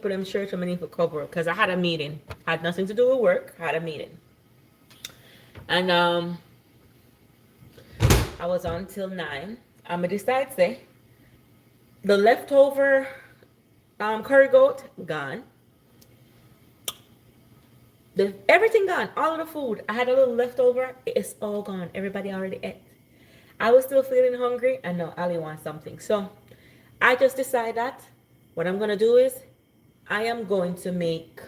put them shirt underneath a cover because I had a meeting. Had nothing to do with work. I had a meeting. And I was on till 9. I'm gonna decide say the leftover curry goat gone. Everything gone. All of the food. I had a little leftover. It's all gone. Everybody already ate. I was still feeling hungry, and no, Ali wants something. So I just decided that what I'm gonna do is I am going to make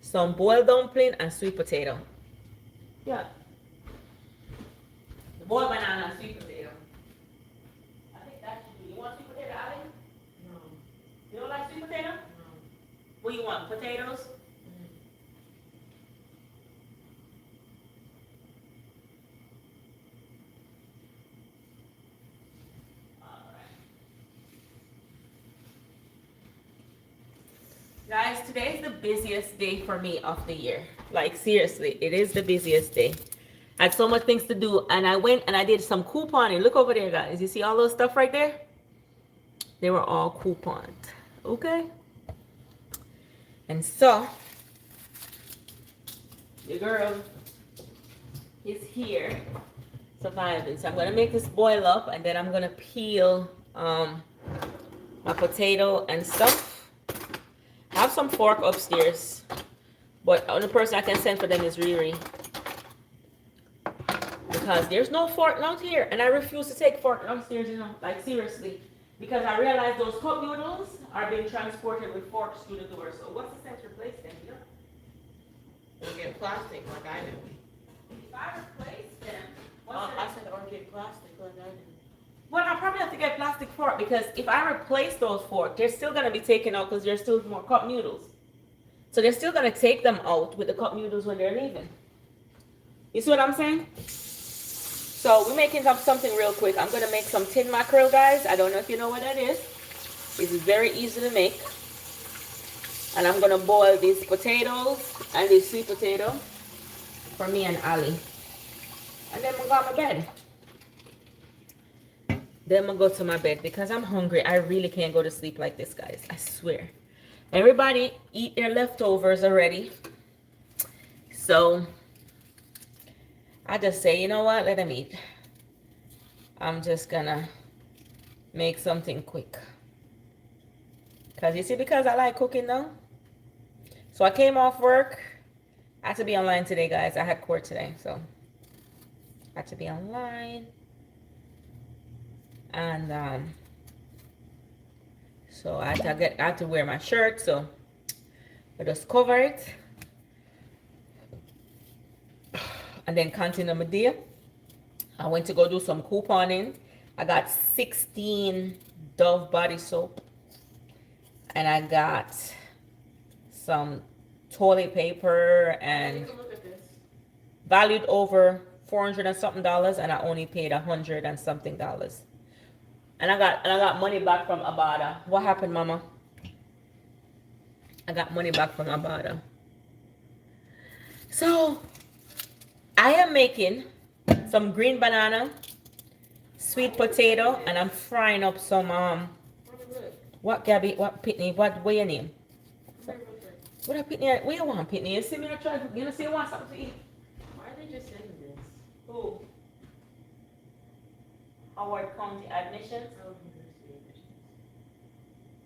some boiled dumpling and sweet potato. Yeah, the boiled banana and sweet potato. I think that should be. You want sweet potato, Ali? No. You don't like sweet potato? No. What do you want? Potatoes? Guys, today is the busiest day for me of the year. Like, seriously, it is the busiest day. I had so much things to do, and I went and I did some couponing. Look over there, guys. You see all those stuff right there? They were all couponed. Okay? And so, the girl is here surviving. So I'm going to make this boil up, and then I'm going to peel my potato and stuff. I have some fork upstairs, but the only person I can send for them is Riri, because there's no fork out here, and I refuse to take fork downstairs, you know, like seriously, because I realize those cup noodles are being transported with forks through the door. So what's the sense of replace them, you know? Or get plastic like I do. If I replace them, I said or get plastic like I do. Well, I probably have to get plastic fork, because if I replace those forks, they're still going to be taken out because there's still more cup noodles. So they're still going to take them out with the cup noodles when they're leaving. You see what I'm saying? So we're making up something real quick. I'm going to make some tin mackerel, guys. I don't know if you know what that is. It's very easy to make. And I'm going to boil these potatoes and this sweet potato for me and Ali. And then we'll go to my bed. Then I'm gonna go to my bed because I'm hungry. I really can't go to sleep like this, guys. I swear. Everybody eat their leftovers already. So I just say, you know what? Let them eat. I'm just gonna make something quick. Because you see, because I like cooking now. So I came off work. I had to be online today, guys. I had court today, so I had to be online. And so I had to wear my shirt, so I just cover it and then continue my day. I went to go do some couponing. I got 16 Dove body soap, and I got some toilet paper, and valued over $400 and something, and I only paid $100 and something. And I got money back from Abada. What happened, Mama? I got money back from Abada. So I am making some green banana, sweet potato, and I'm frying up some what, Gabby? What, Pitney? What your name? What a Pitney? What you want, Pitney? You see me try, you know, see you want something to eat. Why are they just saying this? Who? Howard County admissions.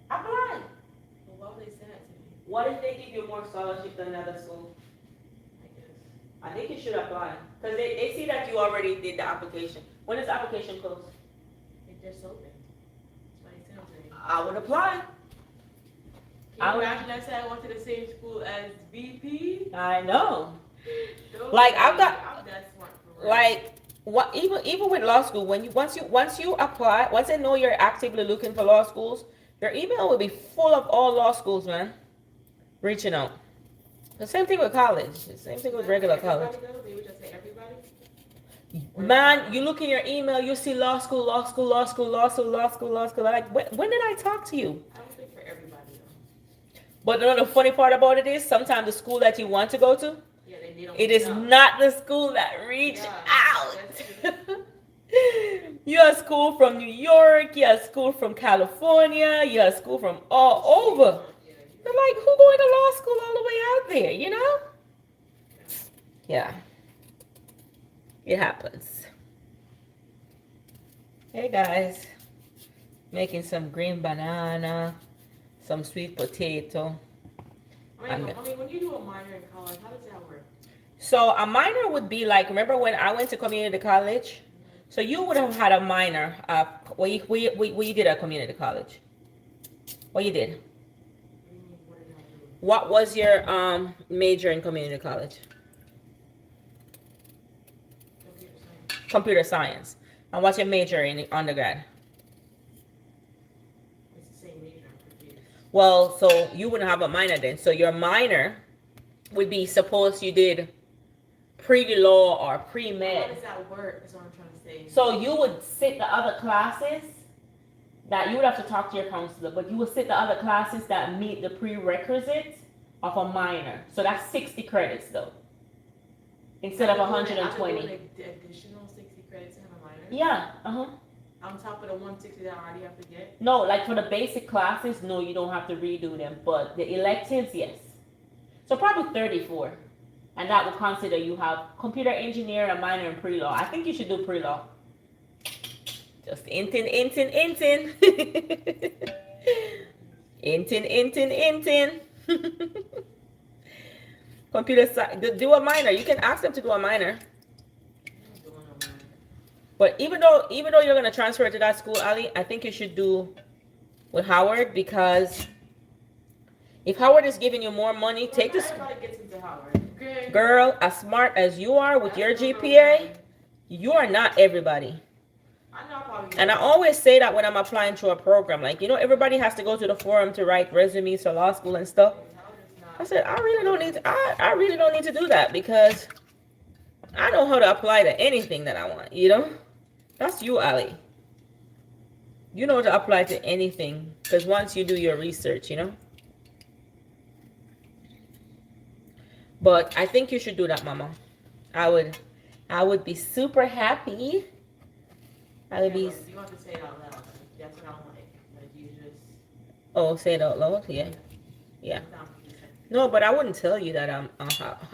Apply. Well, why would they say that to me? What if they give you more scholarship than another school? I guess. I think you should apply. Because they see that you already did the application. When is the application closed? It just opened. That's why it sounds like. I would apply. Can you imagine I said I went to the same school as VP? I know. Those Like, guys, I've got, I'm that smart for real. like, what, even with law school, when you once you apply, once they know you're actively looking for law schools, your email will be full of all law schools, man, reaching out. The same thing with college. The same thing with regular college. They would just say everybody. Man, you look in your email, you see law school, law school, law school, law school, law school, law school. Like, when did I talk to you? I don't think for everybody though. But you know, the funny part about it is, sometimes the school that you want to go to, Yeah, they don't. it is not the school that reach Yeah, out. that's true. You have school from New York, you have school from California, you have school from all over. They're like, who going to law school all the way out there, you know? Yeah, it happens. Hey guys, making some green banana, some sweet potato. I mean, when you do a minor in college, how does that work? So a minor would be like, remember when I went to community college? So you would have had a minor. What you did at community college? What you did? What was your major in community college? Computer science. And what's your major in undergrad? It's the same major. I'm confused. Well, so you wouldn't have a minor then. So your minor would be, suppose you did pre-law or How pre-med. does that work? That's what I'm trying to say. So you would sit the other classes that you would have to talk to your counselor, but you would sit the other classes that meet the prerequisites of a minor. So that's 60 credits though, instead of 120. Additional 60 credits in a minor? Yeah, On top of the 160 that I already have to get? No, like for the basic classes, no, you don't have to redo them, but the electives, yes. So probably 34. And that will consider you have computer engineer, a minor in pre-law. I think you should do pre-law. Just intin. Intin. Computer science, do a minor. You can ask them to do a minor. But even though you're gonna transfer to that school, Ali, I think you should do with Howard, because if Howard is giving you more money, take this. Everybody gets into Howard. Okay. Girl, as smart as you are with your GPA, you are not everybody. I know probably. And I always say that when I'm applying to a program, like, you know, everybody has to go to the forum to write resumes for law school and stuff. I said, I really don't need to do that, because I know how to apply to anything that I want, you know? That's you, Ali. You know how to apply to anything, because once you do your research, you know? But I think you should do that, Mama. I would be super happy. I would be. You have to say it out loud. That's what I like. Like you just. Oh, say it out loud. Yeah. No, but I wouldn't tell you that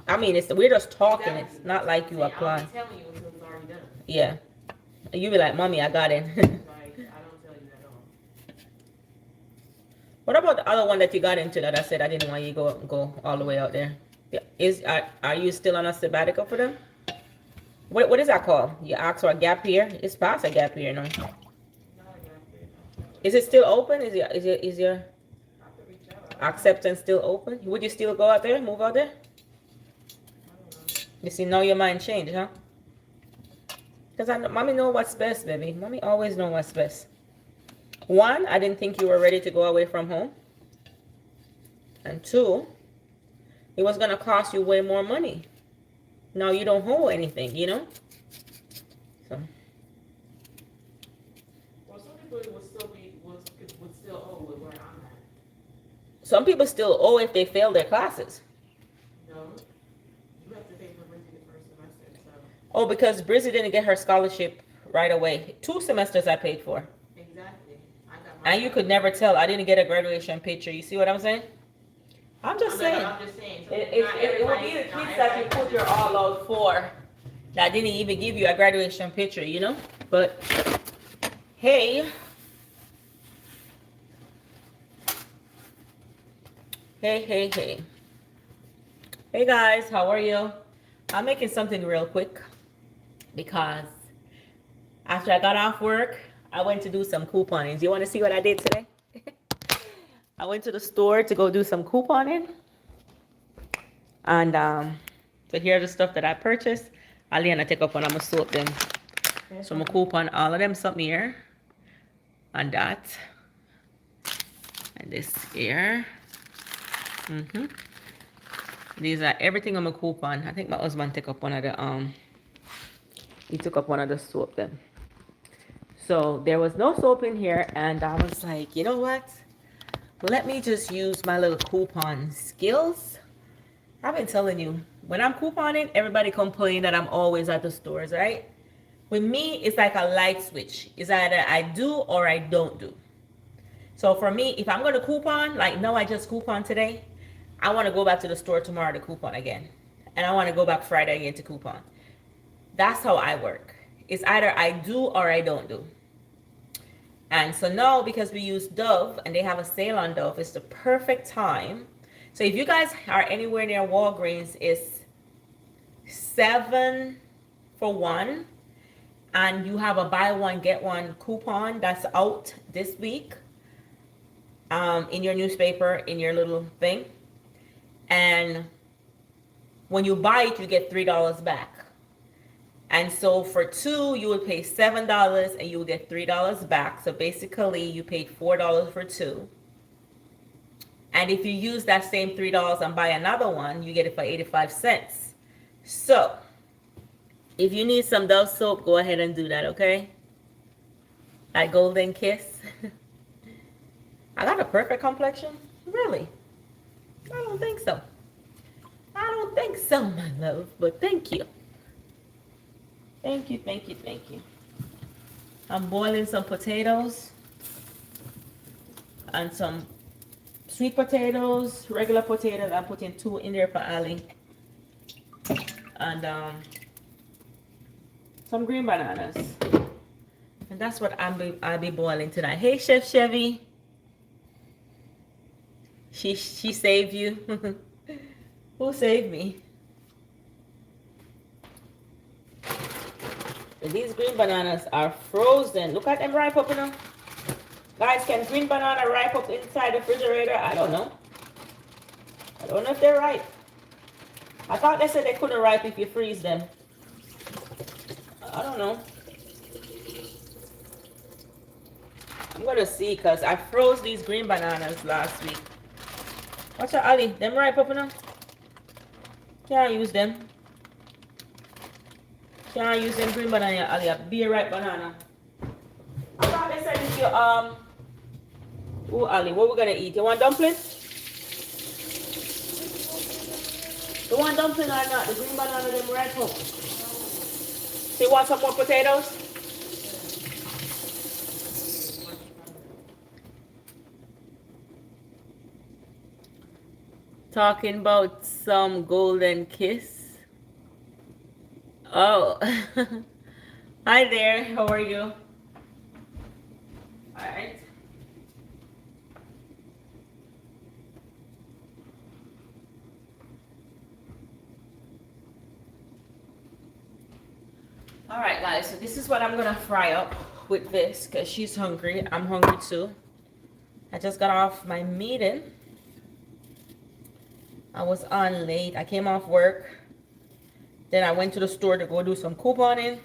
I mean, we're just talking. Exactly. It's not like you apply. I'm telling you until it's already done. Yeah. You be like, Mommy, I got it. Like I don't tell you at all. What about the other one that you got into that I said I didn't want you to go all the way out there? Yeah. Are you still on a sabbatical for them? What is that called? You ask for a gap year? It's past a gap year, no? Is it still open? Is your acceptance still open? Would you still go out there, move out there? You see, now your mind changed, huh? Because Mommy know what's best, baby. Mommy always know what's best. One, I didn't think you were ready to go away from home. And two, it was going to cost you way more money. Now you don't owe anything, you know? So. Well, some people would still owe with where I'm at. Some people still owe if they fail their classes. No, you have to pay for Brizzy the first semester. So. Oh, because Brizzy didn't get her scholarship right away. 2 semesters I paid for. Exactly. I got my And you could never tell. I didn't get a graduation picture. You see what I'm saying? I'm just saying. I'm just saying. So It would be the kids that you put your all out for that didn't even give you a graduation picture, you know? But, hey. Hey. Hey guys, how are you? I'm making something real quick because after I got off work, I went to do some couponing. Do you want to see what I did today? I went to the store to go do some couponing. And so here are the stuff that I purchased. I'll take up one of my soap them. So I'm coupon all of them something here. And that. And this here. These are everything on my coupon. I think my husband took up one of the he took up one of the soap then. So there was no soap in here, and I was like, you know what? Let me just use my little coupon skills. I've been telling you, when I'm couponing, everybody complain that I'm always at the stores, right? With me, it's like a light switch. It's either I do or I don't do. So for me, if I'm going to coupon, like no, I just coupon today, I want to go back to the store tomorrow to coupon again. And I want to go back Friday again to coupon. That's how I work. It's either I do or I don't do. And so now, because we use Dove and they have a sale on Dove, it's the perfect time. So if you guys are anywhere near Walgreens, it's 7 for 1. And you have a buy one, get one coupon that's out this week in your newspaper, in your little thing. And when you buy it, you get $3 back. And so for 2, you would pay $7 and you will get $3 back. So basically, you paid $4 for 2. And if you use that same $3 and buy another one, you get it for 85 cents. So if you need some Dove soap, go ahead and do that, okay? That golden kiss. I got a perfect complexion? Really? I don't think so. I don't think so, my love, but thank you. Thank you, thank you, thank you. I'm boiling some potatoes and some sweet potatoes, regular potatoes. I'm putting 2 in there for Ali. And some green bananas. And that's what I'll be boiling tonight. Hey, Chef Chevy. She saved you. Who saved me? These green bananas are frozen. Look at them ripe up, you know. Guys, can green banana ripe up inside the refrigerator? I don't know. I don't know if they're ripe. I thought they said they couldn't ripe if you freeze them. I don't know. I'm gonna see, because I froze these green bananas last week. Watch out, Ali. Them ripe up, you know. Can't use them. Can't use them green banana, Ali. A beer ripe banana. I thought they said if you oh, Ali, what we gonna eat? You want dumpling? You want dumpling or not? The green banana them ripe up. So you want some more potatoes? Talking about some golden kiss. Oh. Hi there. How are you? Alright. Alright guys, so this is what I'm gonna fry up with this, because she's hungry. I'm hungry too. I just got off my meeting. I was on late. I came off work. Then I went to the store to go do some couponing.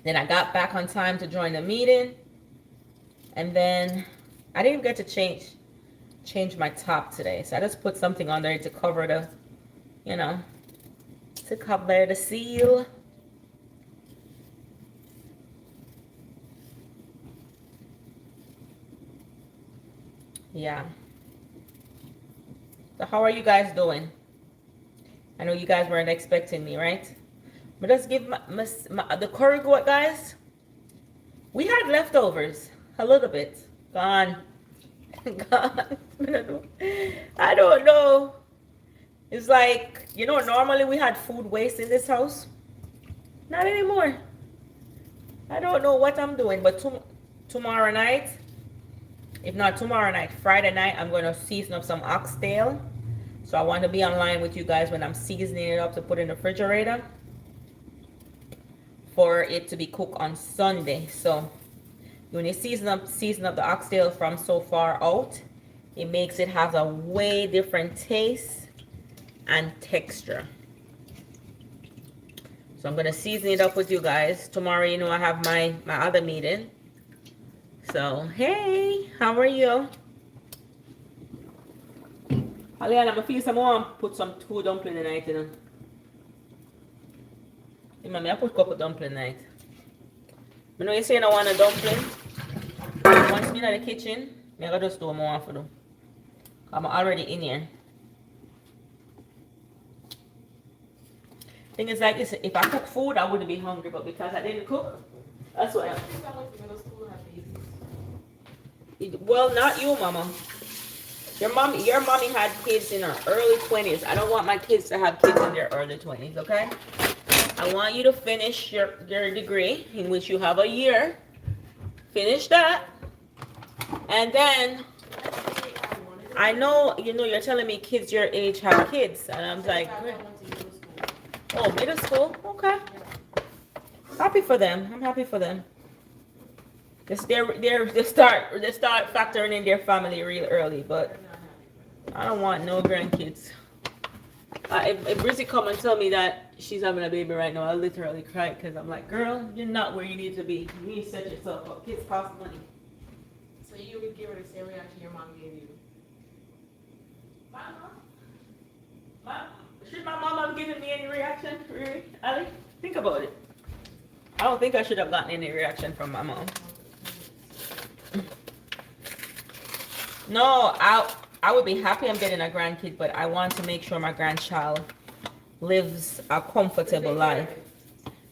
Then I got back on time to join the meeting. And then I didn't get to change my top today. So I just put something on there to cover the, you know, to cover the seal. Yeah. So how are you guys doing? I know you guys weren't expecting me, right? But let's give the curry goat, guys. We had leftovers, a little bit. Gone. Gone. I don't know. It's like, you know, normally we had food waste in this house. Not anymore. I don't know what I'm doing, but tomorrow night, if not tomorrow night, Friday night, I'm going to season up some oxtail. So I want to be online with you guys when I'm seasoning it up to put in the refrigerator for it to be cooked on Sunday. So when you season up the oxtail from so far out, it makes it have a way different taste and texture. So I'm going to season it up with you guys. Tomorrow, you know, I have my other meeting. So, hey, how are you? Aliana, I feel some more put some 2 dumpling in the night, you know. Hey, mommy, I put a couple dumpling night. I know you say I want a dumpling. Once me in the kitchen, I gotta just do more for them. I'm already in here. Thing is like this, if I cook food, I wouldn't be hungry, but because I didn't cook, that's why I think I went to middle school and had babies. well, not you, mama. Your mommy had kids in her early 20s. I don't want my kids to have kids in their early 20s, okay? I want you to finish your degree, in which you have a year. Finish that. And then, I know, you're telling me kids your age have kids. And I'm like, I went to middle school. oh, middle school? Okay. Happy for them. I'm happy for them. They start factoring in their family real early, but I don't want no grandkids. If Brizzy come and tell me that she's having a baby right now, I'll literally cry because I'm like, girl, you're not where you need to be. You need to set yourself up. Kids cost money. So you would give her the same reaction your mom gave you? Should my mom have given me any reaction, really? Ali? Think about it. I don't think I should have gotten any reaction from my mom. No, I would be happy I'm getting a grandkid, but I want to make sure my grandchild lives a comfortable life.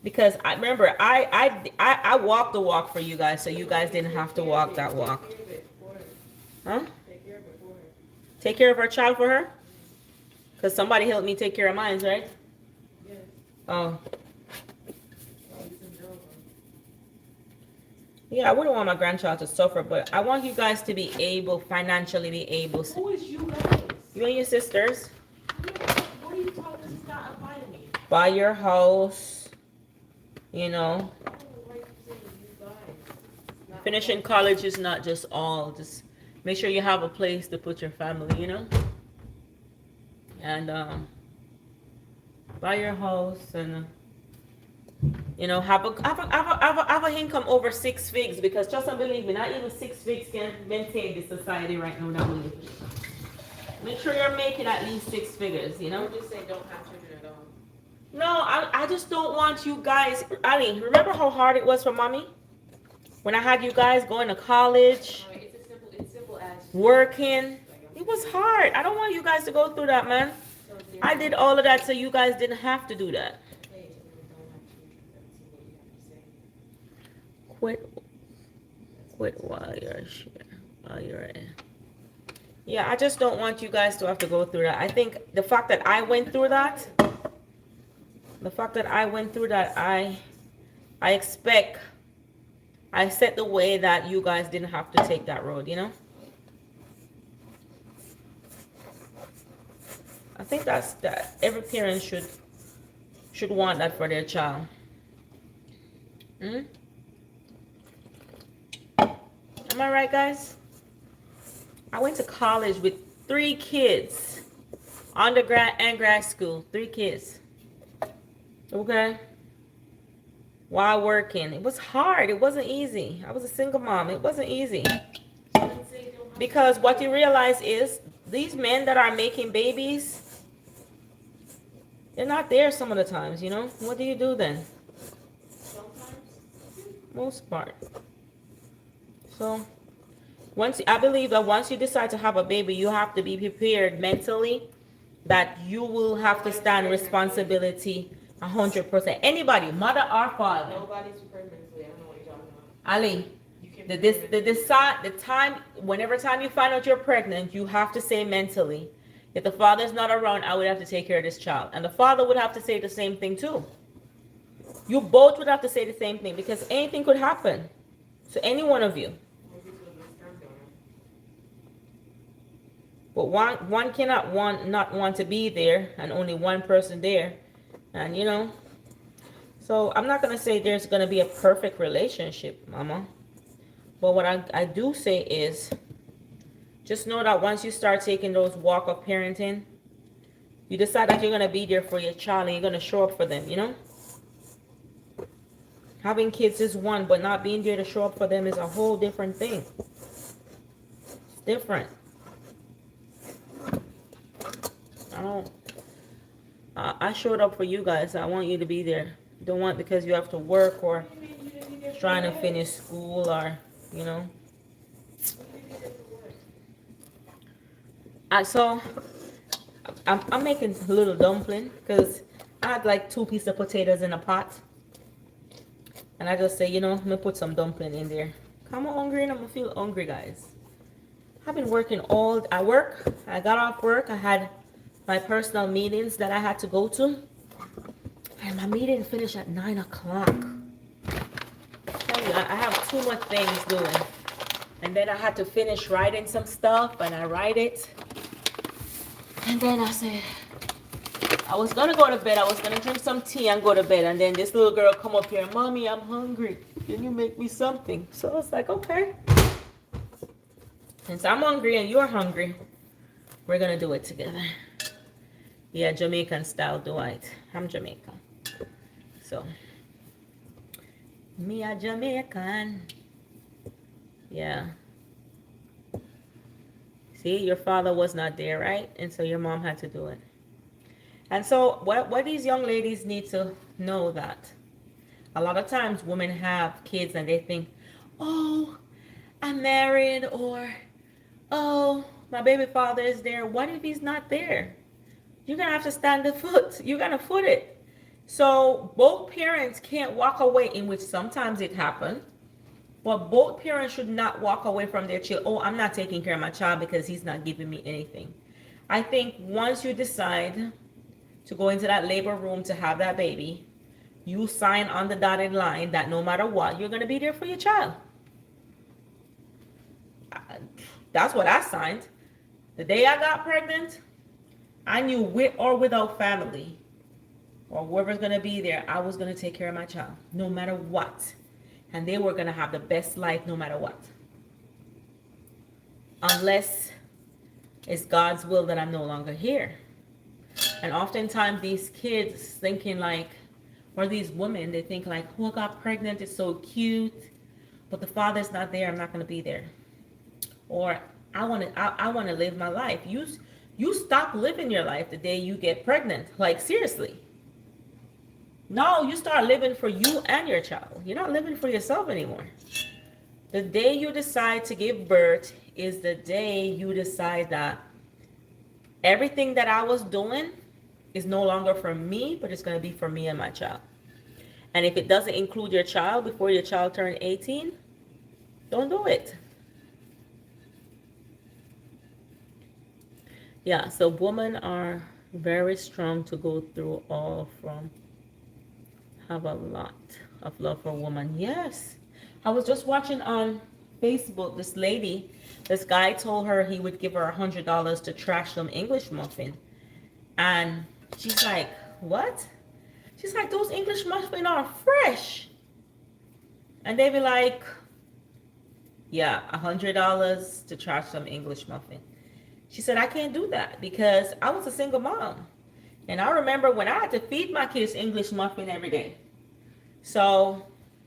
Because I remember I walked the walk for you guys, so you guys didn't have to walk that walk. Huh? Take care of her child for her? Because somebody helped me take care of mine, right? Yes. Oh. Yeah, I wouldn't want my grandchild to suffer, but I want you guys to be able, financially be able. Who is you guys? You and your sisters. What are you talking? This is not inviting me. Buy your house, you know. Finishing college is not just all. Just make sure you have a place to put your family, you know. And buy your house and have a income over 6 figures, because trust and believe me, not even 6 figures can maintain this society right now. That we live in. Make sure you're making at least 6 figures, you know. I'm just saying, don't have children at all. No, I just don't want you guys. Ali, remember how hard it was for mommy when I had you guys going to college, It's simple as working. It was hard. I don't want you guys to go through that, man. I did all of that so you guys didn't have to do that. Quit while you're in. Yeah, I just don't want you guys to have to go through that. I think the fact that I went through that, I expect, I set the way that you guys didn't have to take that road, you know? I think that every parent should want that for their child. Am I right, guys? I went to college with 3 kids, undergrad and grad school, 3 kids. Okay? While working. It was hard. It wasn't easy. I was a single mom. It wasn't easy. Because what you realize is these men that are making babies, they're not there some of the times, you know? What do you do then? Most part. So, I believe that once you decide to have a baby, you have to be prepared mentally that you will have to stand responsibility 100%. Anybody, mother or father. Nobody's prepared mentally. I don't know what you're talking about. Ali, whenever time you find out you're pregnant, you have to say mentally, if the father's not around, I would have to take care of this child. And the father would have to say the same thing too. You both would have to say the same thing, because anything could happen to any one of you. But one cannot not want to be there, and only one person there. And so I'm not going to say there's going to be a perfect relationship, mama. But what I do say is, just know that once you start taking those walk of parenting, you decide that you're going to be there for your child and you're going to show up for them, you know? Having kids is one, but not being there to show up for them is a whole different thing. It's different. I showed up for you guys. I want you to be there. Don't want because you have to work or trying to finish school or, So I'm making a little dumpling because I had like 2 pieces of potatoes in a pot. And I just say, I'm gonna put some dumpling in there. I'm hungry and I'm gonna feel hungry, guys. I've been working I work. I got off work. I had my personal meetings that I had to go to. And my meeting finished at 9 o'clock. Tell you, I have too much things doing. And then I had to finish writing some stuff, and I write it. And then I said, I was gonna go to bed. I was gonna drink some tea and go to bed. And then this little girl come up here, Mommy, I'm hungry. Can you make me something? So I was like, okay. Since I'm hungry and you're hungry, we're gonna do it together. Yeah, Jamaican style, Dwight. I'm Jamaican. So, me a Jamaican. Yeah. See, your father was not there, right? And so your mom had to do it. And so what these young ladies need to know that a lot of times women have kids and they think, oh, I'm married, or oh, my baby father is there. What if he's not there? You're going to have to stand the foot. You're going to foot it. So both parents can't walk away, in which sometimes it happens. But both parents should not walk away from their child. Oh, I'm not taking care of my child because he's not giving me anything. I think once you decide to go into that labor room to have that baby, you sign on the dotted line that no matter what, you're going to be there for your child. That's what I signed. The day I got pregnant, I knew with or without family or whoever's going to be there, I was going to take care of my child no matter what. And they were going to have the best life no matter what. Unless it's God's will that I'm no longer here. And oftentimes these kids thinking like, or these women, they think like, oh, I got pregnant, it's so cute, but the father's not there, I'm not going to be there. Or I want to live my life. You stop living your life the day you get pregnant. Like, seriously. No, you start living for you and your child. You're not living for yourself anymore. The day you decide to give birth is the day you decide that everything that I was doing is no longer for me, but it's going to be for me and my child. And if it doesn't include your child before your child turns 18, don't do it. Yeah, so women are very strong to go through all from. Have a lot of love for women. Yes. I was just watching on Facebook, this guy told her he would give her $100 to trash some English muffin. And she's like, what? She's like, those English muffins are fresh. And they be like, yeah, $100 to trash some English muffin. She said, I can't do that because I was a single mom. And I remember when I had to feed my kids English muffin every day. So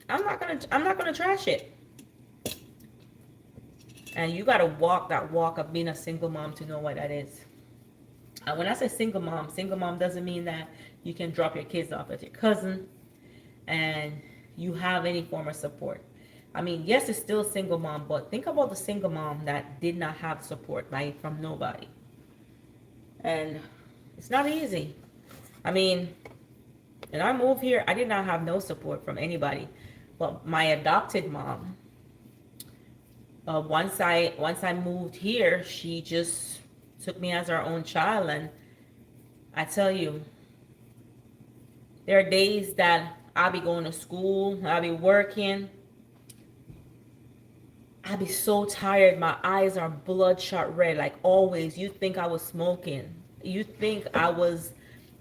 I'm not gonna trash it. And you gotta walk that walk of being a single mom to know what that is. And when I say single mom doesn't mean that you can drop your kids off at your cousin and you have any form of support. I mean, yes, it's still single mom, but think about the single mom that did not have support from nobody. And it's not easy. I mean, when I moved here, I did not have no support from anybody. But my adopted mom, once I moved here, she just took me as her own child. And I tell you, there are days that I'll be going to school, I'll be working, I'll be so tired, my eyes are bloodshot red, like always. You think I was smoking. You think I was,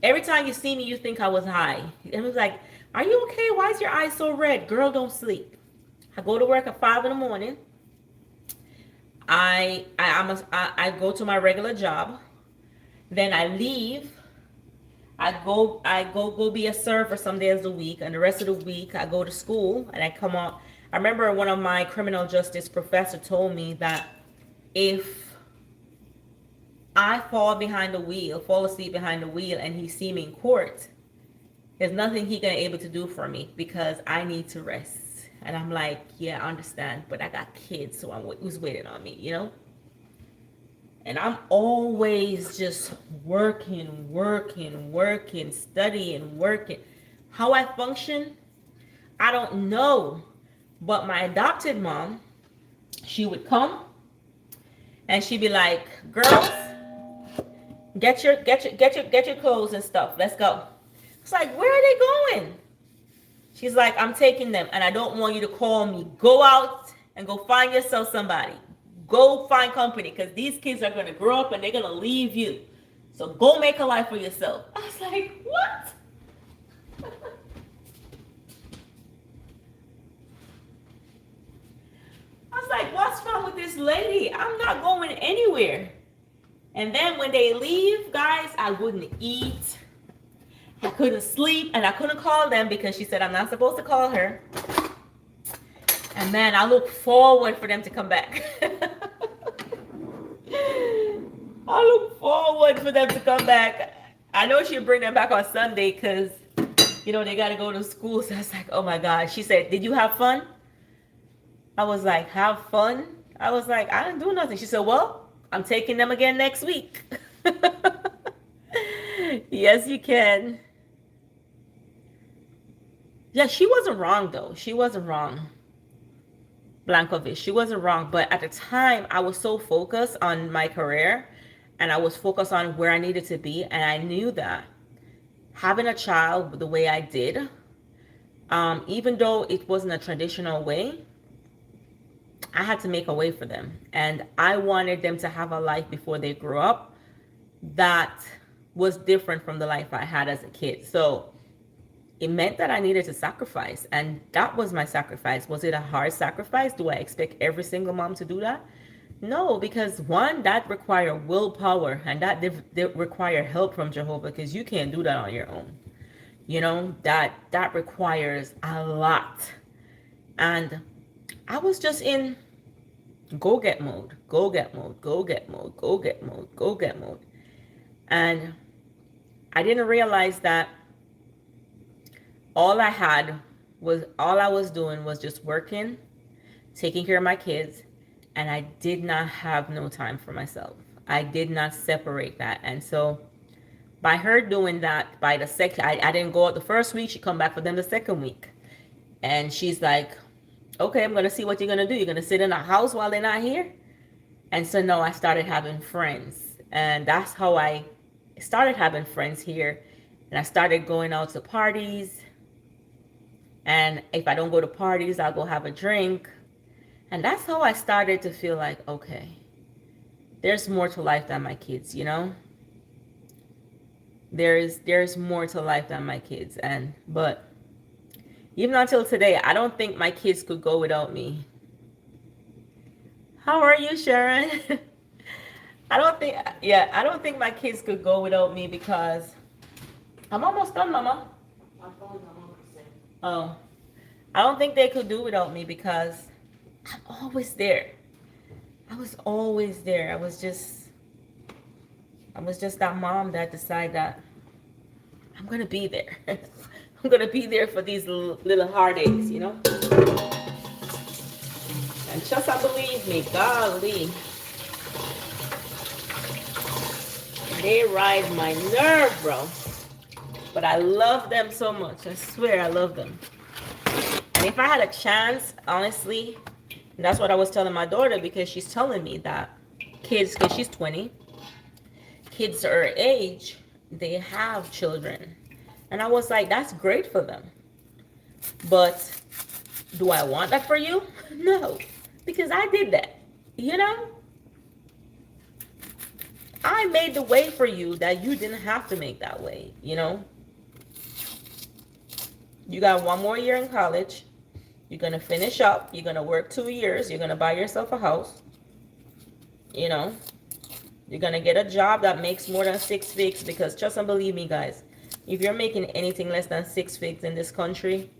every time you see me, you think I was high. It was like, are you okay? Why is your eyes so red? Girl, don't sleep. I go to work at 5 in the morning. I go to my regular job. Then I leave. I go be a server some days a week, and the rest of the week I go to school and I come out. I remember one of my criminal justice professor told me that if I fall asleep behind the wheel, and he see me in court, there's nothing he gonna able to do for me because I need to rest. And I'm like, yeah, I understand, but I got kids, so who's waiting on me, And I'm always just working, working, working, studying, working. How I function, I don't know. But my adopted mom, she would come and she'd be like, "Girls, get your clothes and stuff. Let's go." It's like, "Where are they going?" She's like, "I'm taking them and I don't want you to call me. Go out and go find yourself somebody. Go find company because these kids are going to grow up and they're going to leave you. So go make a life for yourself." I was like, "What?" I was like, "What's wrong with this lady? I'm not going anywhere." And then when they leave, guys, I wouldn't eat. I couldn't sleep and I couldn't call them because she said I'm not supposed to call her. And man, I look forward for them to come back. I look forward for them to come back. I know she'll bring them back on Sunday because, they got to go to school. So I was like, oh my God. She said, "Did you have fun?" I was like, "Have fun?" I was like, "I didn't do nothing." She said, "Well, I'm taking them again next week." Yes, you can. Yeah, she wasn't wrong though. She wasn't wrong. Blankovic. She wasn't wrong. But at the time, I was so focused on my career and I was focused on where I needed to be. And I knew that having a child the way I did, even though it wasn't a traditional way, I had to make a way for them. And I wanted them to have a life before they grew up that was different from the life I had as a kid. So it meant that I needed to sacrifice. And that was my sacrifice. Was it a hard sacrifice? Do I expect every single mom to do that? No, because one, that require willpower and that require help from Jehovah because you can't do that on your own. That requires a lot. And I was just in go get mode, go get mode, go get mode, go get mode, go get mode. And I didn't realize that all I was doing was just working, taking care of my kids, and I did not have no time for myself. I did not separate that. And so by her doing that, by the second, I didn't go out the first week, she come back for them the second week. And she's like, "Okay, I'm going to see what you're going to do. You're going to sit in the house while they're not here?" And so no, I started having friends. And that's how I started having friends here. And I started going out to parties. And if I don't go to parties, I'll go have a drink. And that's how I started to feel like, okay, there's more to life than my kids, There's more to life than my kids. But even until today, I don't think my kids could go without me. How are you, Sharon? I don't think my kids could go without me because I'm almost done, Mama. Oh, I don't think they could do without me because I'm always there. I was always there. I was just that mom that decided that I'm gonna be there. I'm gonna be there for these little heartaches, And just believe me, golly, they ride my nerve, bro. But I love them so much. I swear I love them. And if I had a chance, honestly, that's what I was telling my daughter because she's telling me that kids, because she's 20, kids her age, they have children. And I was like, that's great for them. But do I want that for you? No, because I did that, I made the way for you that you didn't have to make that way, You got one more year in college. You're going to finish up. You're going to work 2 years. You're going to buy yourself a house. You're going to get a job that makes more than 6 figures because trust and believe me, guys, if you're making anything less than 6 figures in this country,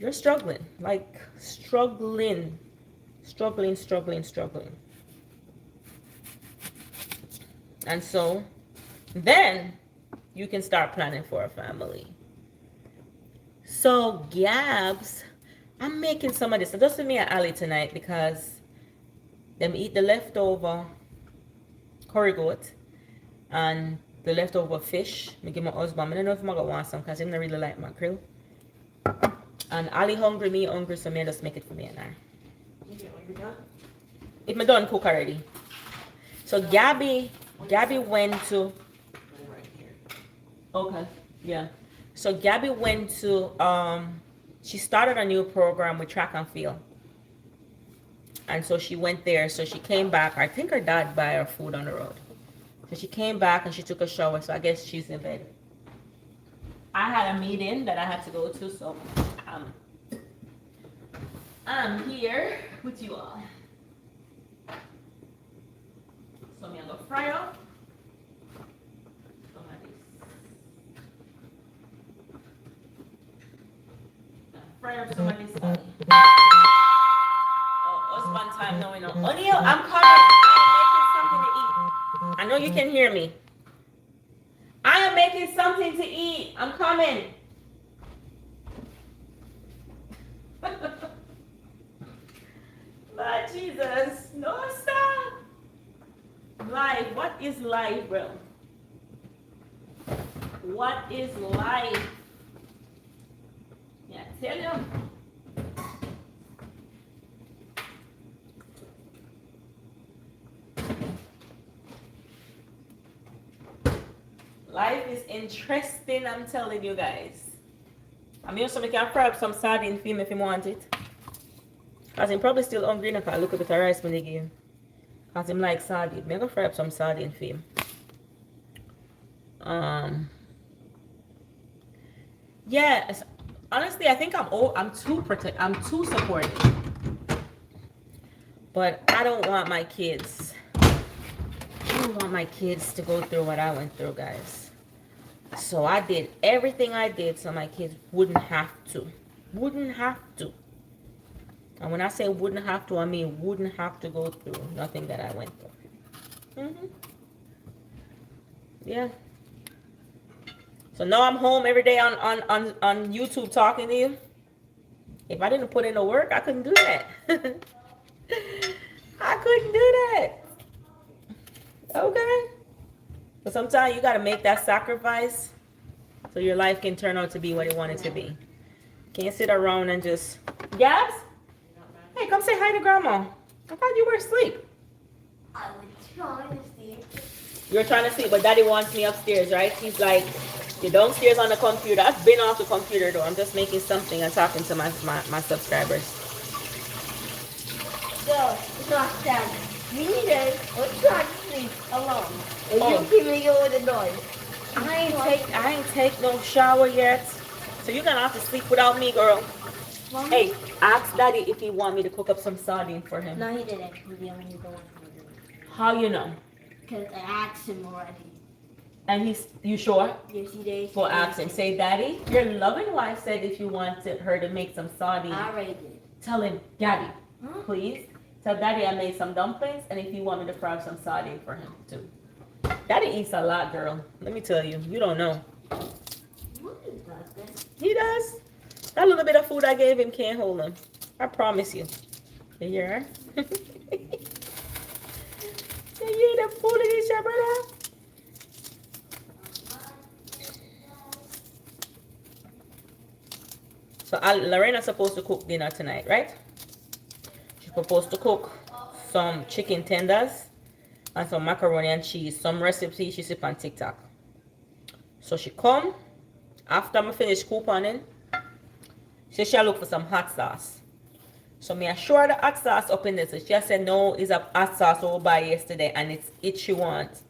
you're struggling. Like struggling. And so then you can start planning for a family. So Gabs, I'm making some of this. So just for me and Ali tonight because them eat the leftover curry goat and the leftover fish. Me give my husband. I don't know if my gonna want some because he don't really like mackerel. And Ali hungry, me hungry, so me just make it for me and her. If me done cook already. So Gabby went to. Okay, yeah. So Gabby went to she started a new program with track and field. And so she went there. So she came back. I think her dad buy her food on the road. So she came back and she took a shower. So I guess she's in bed. I had a meeting that I had to go to, so I'm here with you all. So I'm gonna go fry up some of this. Fry up some of this. Husband time now, you know. O'Neill, I'm coming. I am making something to eat. I know you can hear me. I am making something to eat. I'm coming. Lord Jesus. No, stop. Life. What is life, bro? What is life? Yeah, tell you. Life is interesting, I'm telling you guys. I'm also making fry up some sardine for him if he want it. Because he's probably still hungry enough. I look a bit of rice when they give him. Because he like sardine. I'm going to fry up some sardine for him. Yeah, honestly, I think I'm too supportive. But I don't want my kids. I don't want my kids to go through what I went through, guys. So I did everything I did so my kids wouldn't have to. Wouldn't have to. And when I say wouldn't have to, I mean wouldn't have to go through nothing that I went through. Yeah. So now I'm home every day on YouTube talking to you. If I didn't put in the work, I couldn't do that. I couldn't do that. Okay. But sometimes you got to make that sacrifice so your life can turn out to be what you want it to be. Can't sit around and just... Gabs? Hey, come say hi to Grandma. I thought you were asleep. I was trying to sleep. You're trying to sleep, but Daddy wants me upstairs, right? He's like, you're downstairs on the computer. I've been off the computer, though. I'm just making something and talking to my subscribers. So, it's not that. Me neither. We're trying to sleep alone. And you keep me over the noise. I ain't take no shower yet. So you're gonna have to sleep without me, girl. Mommy? Hey, ask Daddy if he want me to cook up some sardine for him. No, he didn't. He only the one who did. How you know? Because I asked him already. And you sure? Yes, he did. For asking. Say, Daddy, your loving wife said if you wanted her to make some sardine. I already did. Tell him, Daddy, Huh? please. Tell Daddy I made some dumplings and if you want me to fry some sardine for him too. Daddy eats a lot, girl. Let me tell you. You don't know. He does. That little bit of food I gave him can't hold him. I promise you. You hear her? You hear the food in his brother? So Lorena's supposed to cook dinner tonight, right? She's supposed to cook some chicken tenders and some macaroni and cheese. Some recipe she see on TikTok. So she come after I finish couponing. She'll look for some hot sauce. So me assure the hot sauce up in this. So she said no, it's a hot sauce over by yesterday and it's it she wants.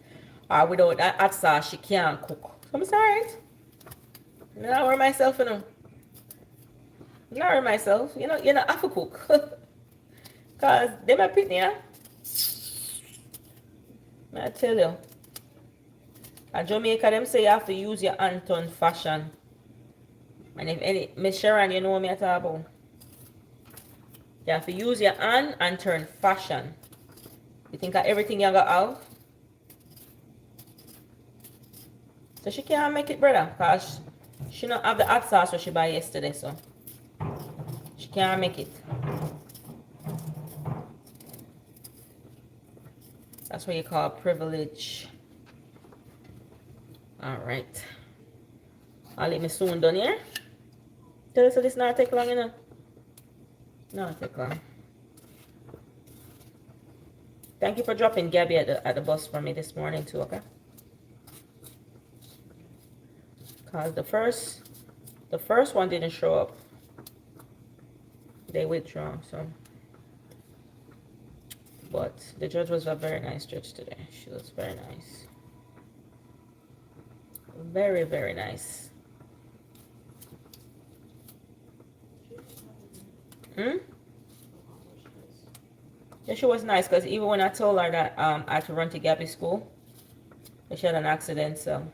Or without that hot sauce she can't cook. So I'm sorry. I don't worry myself, you know. Not worry myself. You know I have to cook. Cause they might pick me up. I tell you. At Jamaica them say you have to use your hand to fashion. And if any Miss Sharon, you know what me I talk about. You have to use your hand and turn fashion. You think of everything you got out? So she can't make it, brother, because she don't have the hot sauce that she buy yesterday, so she can't make it. That's what you call privilege. All right. I'll let me soon done here. Tell us so this not take long enough. No, take long. Thank you for dropping Gabby at the bus for me this morning too, okay? Cause the first one didn't show up. They withdrew, so. But the judge was a very nice judge today. She was very nice. Very, very nice. Hmm? Yeah, she was nice because even when I told her that I had to run to Gabby's school, she had an accident, so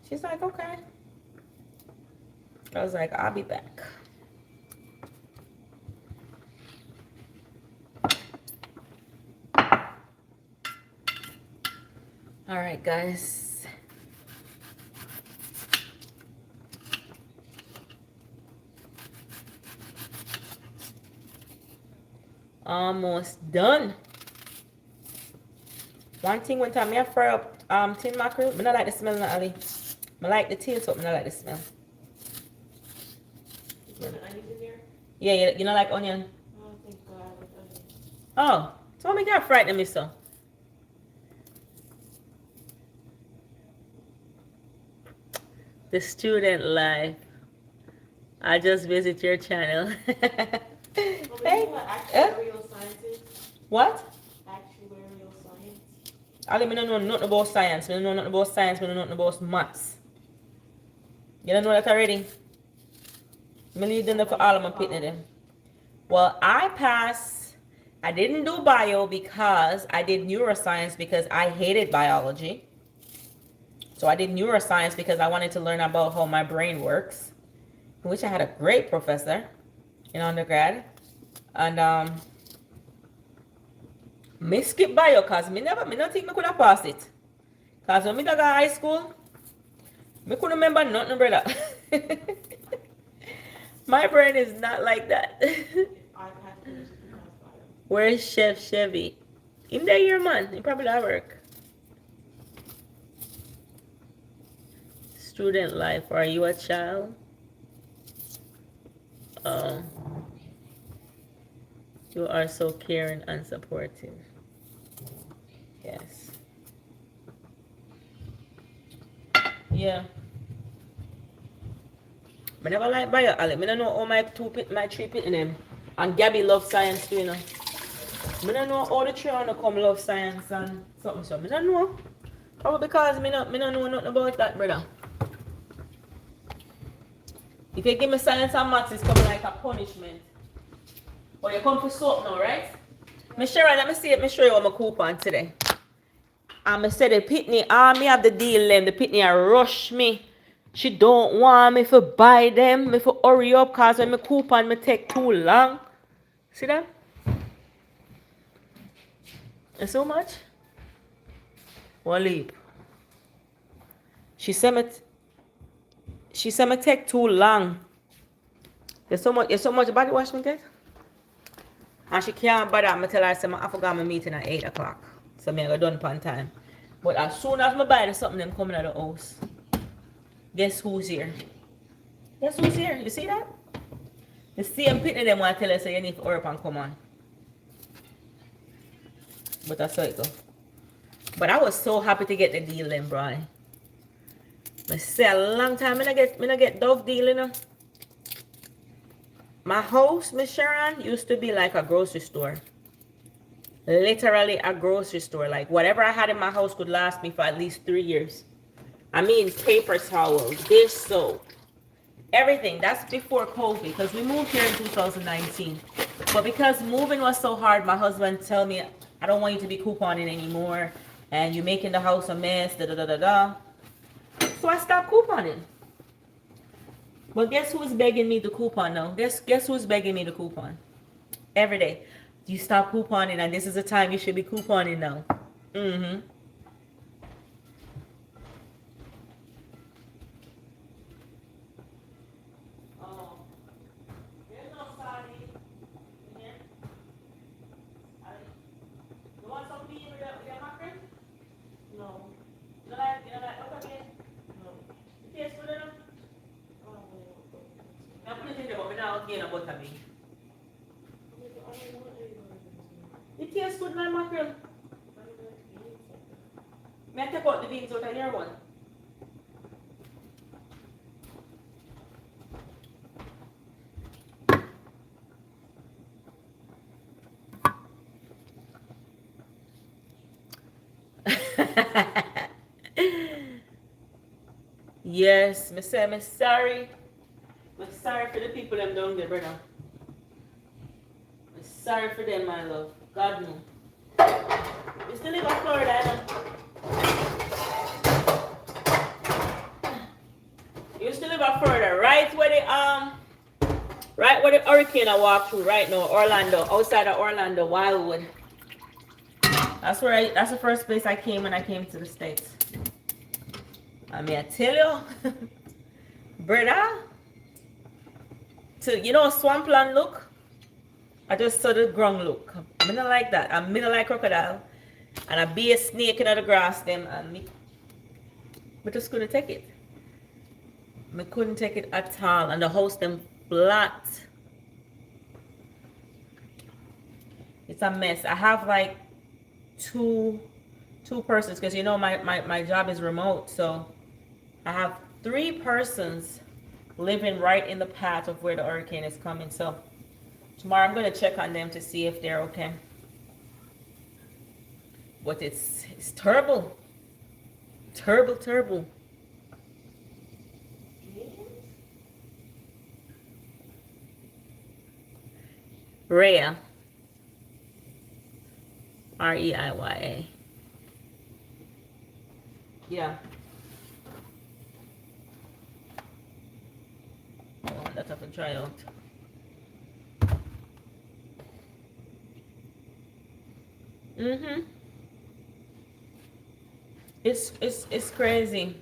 she's like, okay. I was like, I'll be back. All right, guys. Almost done. One thing one time I fry up tin mackerel. I don't like the smell of Ali. I like the taste, but I don't like the smell. You put the onions in there? Yeah, you don't like onion? I don't think I like onions. Oh, so me can't frighten me so. The student life. I just visit your channel. Hey, Actuarial sciences. what? Actuarial science. I don't know nothing about science. I don't know nothing about science. I don't know nothing about maths. You don't know that already? I need them for all of my pitting them. Well, I passed. I didn't do bio because I did neuroscience because I hated biology. So I did neuroscience because I wanted to learn about how my brain works. In which I had a great professor in undergrad. And me skip bio because me not think me could have passed it. Because when me got high school, me couldn't remember nothing, brother. My brain is not like that. I passed it because bio. Where's Chef Chevy? In there, your man. He probably at work. Student life. Are you a child? Oh. You are so caring and supportive. Yes. Yeah. I never like bio, Alec. I don't know all my three pit in them. And Gabby loves science too, you know. I don't know all the children come love science and something so. I don't know. Probably because I don't know nothing about that, brother. If you give me science and maths, it's coming like a punishment. But you come for soap now, right? Miss Sharon, let me see it. Let me show you what my coupon today. I said the pitney, me have the deal them. The pitney rush me. She don't want me to buy them. Me to hurry up because when my coupon me take too long. See that? And so much? One leap. She said me take too long. There's so much body wash me get. And she can't bother. I tell her I forgot my meeting at 8 o'clock. So me I go done upon time. But as soon as I buy something them coming out of the house. Guess who's here? Guess who's here? You see that? The same pitney them want to tell us so you need to hurry up and come on. But that's how it go. But I was so happy to get the deal then, bro. I say a long time I get Dove deal, you know. My house, Miss Sharon, used to be like a grocery store. Literally a grocery store. Like whatever I had in my house could last me for at least 3 years. I mean paper towels, dish soap, everything. That's before COVID because we moved here in 2019. But because moving was so hard, my husband tell me, I don't want you to be couponing anymore. And you're making the house a mess, da da da da da. So I stopped couponing. But guess who's begging me to coupon now? Guess who's begging me to coupon? Every day. You stop couponing and this is the time you should be couponing now. Mm-hmm. You want some beans? gain a butterbean. It tastes good, my mackerel. May I take out the beans out of your one? Yes, me say me sorry. Me sorry for the people them down there, brother. Me sorry for them, my love. God no. You still live in Florida, you still live in Florida, right where the hurricane I walk through right now, Orlando, outside of Orlando, Wildwood. That's the first place I came when I came to the States. I mean, I tell you, brother, to, you know, swampland look, I just saw the ground look. I don't like that. I don't like crocodile. And I be a snake in the grass them, and me just couldn't take it. Me couldn't take it at all. And the house them flat. It's a mess. I have like two persons, because you know my job is remote, so I have 3 persons living right in the path of where the hurricane is coming. So tomorrow I'm going to check on them to see if they're okay. But it's terrible. Terrible. Rhea. Reiya. Yeah. Oh, let's have to try out. It's crazy.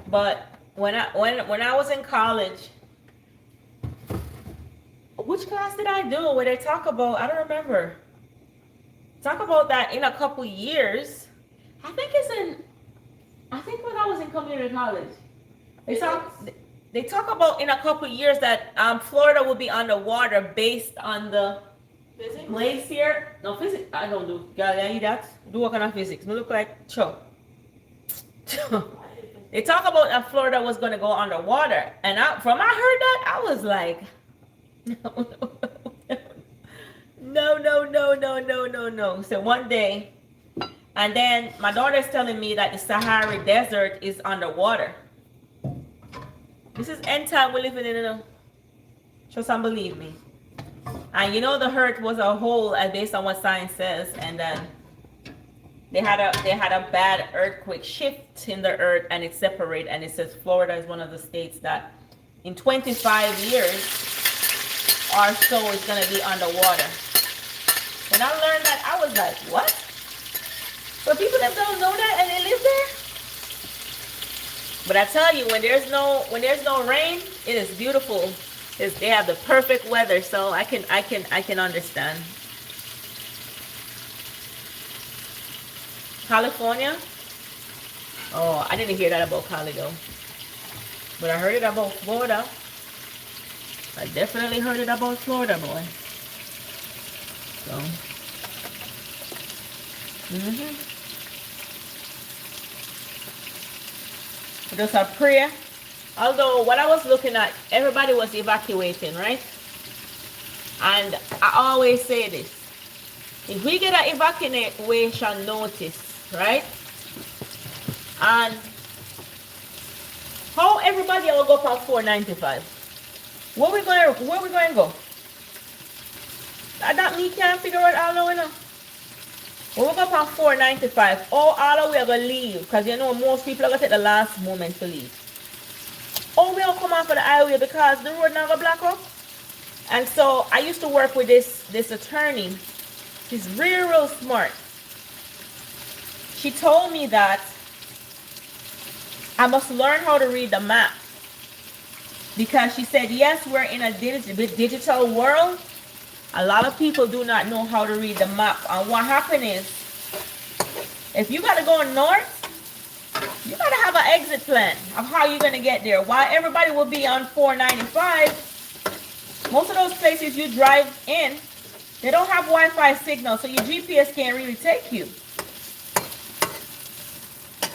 But when I was in college, which class did I do where they talk about, I don't remember. Talk about that in a couple years. I think when I was in community college. They talk about in a couple years that Florida will be underwater based on the Physics? glacier. No, physics. I don't do. God, I need that. Do what kind of physics? Me look like Cho. They talk about that Florida was going to go underwater. And I heard that, I was like, no. So one day, and then my daughter's telling me that the Sahara Desert is underwater. This is end time we're living in. Just believe me. And you know the earth was a hole, based on what science says, and then they had a bad earthquake shift in the earth, and it separated, and it says Florida is one of the states that in 25 years or so is going to be underwater. When I learned that, I was like, what? So people that don't know that and they live there? But I tell you, when there's no rain, it is beautiful. They have the perfect weather, so I can understand. California? Oh, I didn't hear that about Cali though. But I heard it about Florida. I definitely heard it about Florida, boy. So. Just a prayer. Although what I was looking at, everybody was evacuating, right? And I always say this. If we get an evacuation notice, right? And how everybody will go past 495? Where we going to go? That me can't figure out all the way now. When we go past 495, all the way are going to leave. Because you know most people are going to take the last moment to leave. Or we'll come off of the highway because the road now go black up. And so I used to work with this attorney. She's real smart. She told me that I must learn how to read the map. Because she said, yes, we're in a digital world. A lot of people do not know how to read the map. And what happened is, if you got to go north, You gotta have an exit plan of how you're gonna get there. Why everybody will be on 495. Most of those places you drive in, they don't have Wi-Fi signal, so your GPS can't really take you.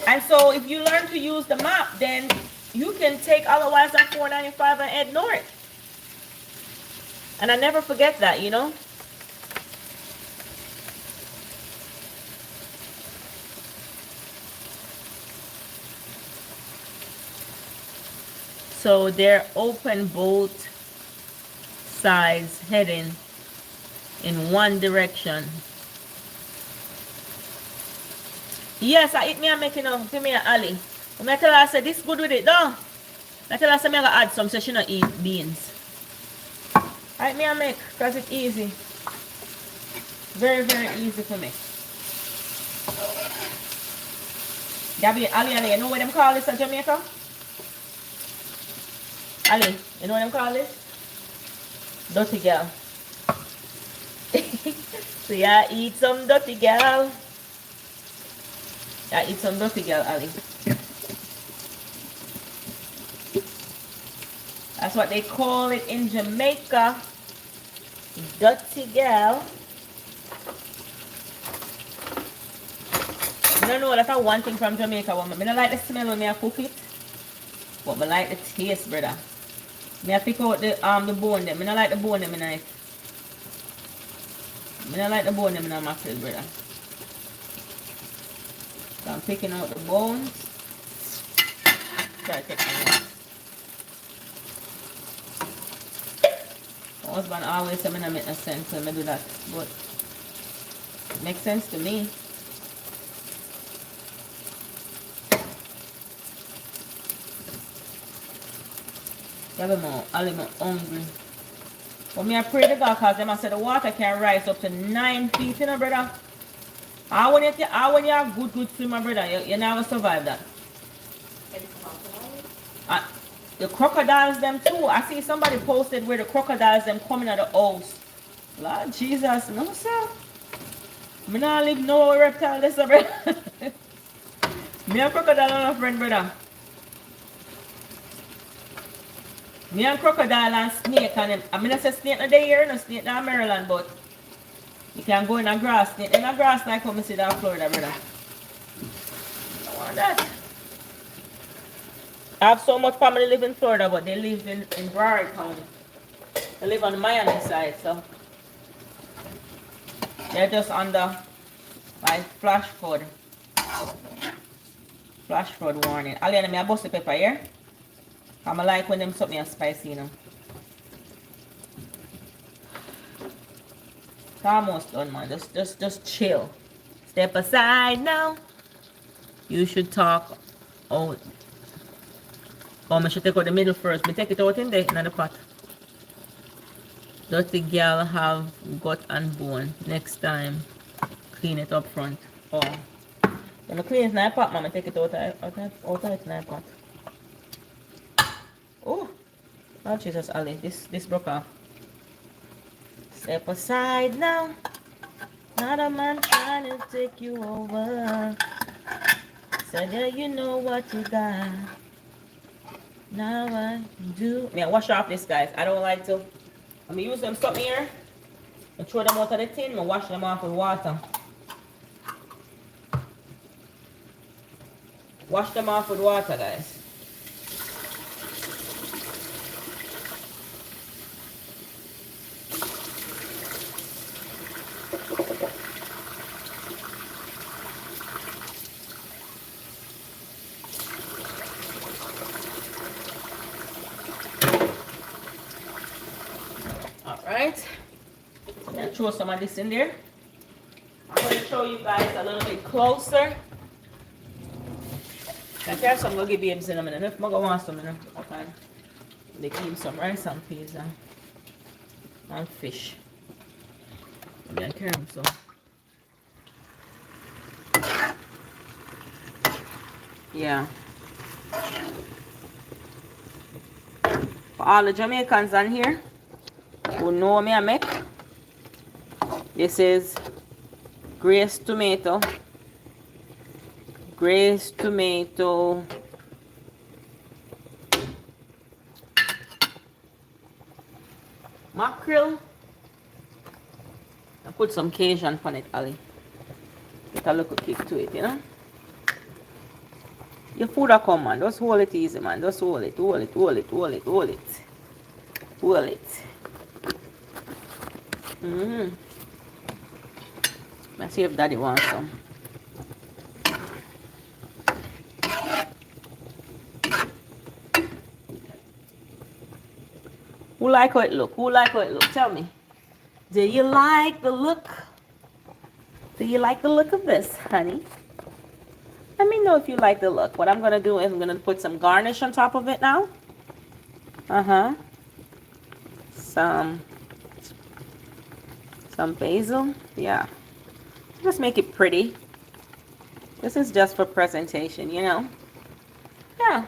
And so if you learn to use the map, then you can take otherwise on 495 and head north. And I never forget that, you know. So they're open both sides heading in one direction. Yes, I eat me and make it up to me and Ali. I tell her, I said, this good with it, though. I tell her, I said, I'm going to add some so she don't eat beans. I eat me and make, because it's easy. Very, very easy for me. Gabby, Ali, and you know what them call this in Jamaica? Ali, you know what them call this? Dirty girl. So yeah, eat some dirty girl. Yeah, eat some dirty girl, Ali. That's what they call it in Jamaica. Dirty girl. I don't know, that's one thing from Jamaica. I don't like the smell when I cook it. But I like the taste, brother. I pick out the bone them. I don't like the bone them in it. I don't like the bone them in a mackerel, brother. So I'm picking out the bones. Try to take them out. My husband always says it make no sense when I do that. But it makes sense to me. Yeah, I'm hungry. But me I pray to God because them I said the water can rise up to 9 feet, you know, brother. How when you have good swim, my brother, you never survive that. The crocodiles them too. I see somebody posted where the crocodiles them coming out of the house. Lord Jesus, no sir. Me not live no reptile this, brother. Me and crocodile are no friend, brother. Me and crocodile and snake and them. I mean I say snake not here, no snake in Maryland, but you can go in a grass. Snake in a grass like how I see that in Florida, brother. I want that. I have so much family live in Florida, but they live in Broward County. They live on the Miami side, so they're just under like flash flood warning. Aliana, me I bust the pepper here. I like when them something spicy, you know. It's almost done, man. Just chill. Step aside now. You should talk out. Oh, I should take out the middle first. Me take it out in there, in the pot. Dirty girl have gut and bone. Next time, clean it up front. Oh. When I clean it in the pot, man, take it out of the pot. Oh, Jesus, Ali, this broke off. Step aside now. Not a man trying to take you over. Said, yeah, you know what you got. Now I do. Yeah, wash off this, guys. I don't like to. I'm gonna use them something here and throw them out of the tin and wash them off with water. Wash them off with water, guys. Alright, I'm going to throw some of this in there. I'm going to show you guys a little bit closer. I have some going to give babes in a minute. If I'm going to want some, okay. They give some rice and peas and fish. I'm going to carry them some. Yeah. For all the Jamaicans on here who know me I make, this is Grace tomato, Glazed tomato. Mackerel. I put some Cajun on it, Ali. Get a little kick to it, you know. Your food a come, man. Just hold it easy, man. Just hold it, hold it, hold it, hold it, hold it. Hold it. Let's see if Daddy wants some. Who like how it look? Who like how it look? Tell me. Do you like the look? Do you like the look of this, honey? Let me know if you like the look. What I'm going to do is I'm going to put some garnish on top of it now. Some basil. Yeah. Just make it pretty. This is just for presentation, you know. Yeah.